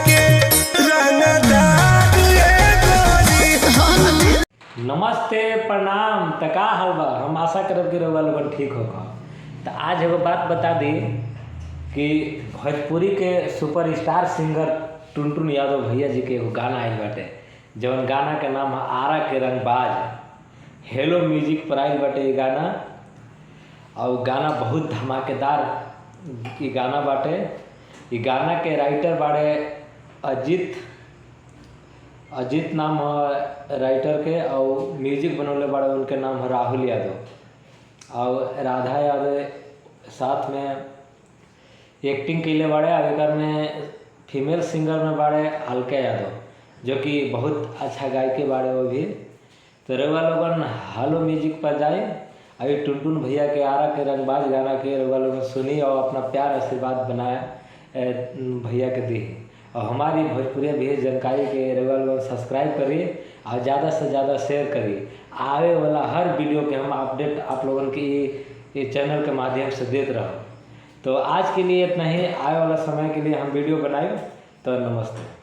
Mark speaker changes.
Speaker 1: के रंगदार ये गोरी।
Speaker 2: नमस्ते प्रणाम। त का हाल बा? हम आशा करब कि रउआ लोगन ठीक होगा। तो आज एगो बात बता दी कि भोजपुरी के सुपरस्टार सिंगर टुनटुन यादव भैया जी के एगो गाना आइल बाटे, जौन गाना के नाम है आरा के रंगबाज। हेलो म्यूजिक पर आइल बाटे ये गाना, और गाना बहुत धमाकेदार ये गाना बाटे। ये गाना के राइटर बाड़े अजीत नाम है राइटर के, और म्यूजिक बनौले बाड़े उनके नाम है राहुल यादव, और राधा यादव साथ में एक्टिंग के लिए बाड़े। और एकर में फीमेल सिंगर में बाड़े अलका यादव, जो कि बहुत अच्छा गायकी बाड़े वो भी। तो रउआ लोगन हेलो म्यूजिक पर जाए अभी टुनटुन भैया के आरा के रंगबाज गाना के रउआ लोगन सुनी और अपना प्यार आशीर्वाद बनाया भैया के दी। और हमारी भोजपुरी भी जानकारी के रउआ लोगन सब्सक्राइब करिए और ज़्यादा से ज़्यादा शेयर करिए। आवे वाला हर वीडियो के हम अपडेट आप लोगन की ये चैनल के माध्यम से देते रहो। तो आज के लिए इतना ही। आने वाला समय के लिए हम वीडियो बनाए। तो नमस्ते।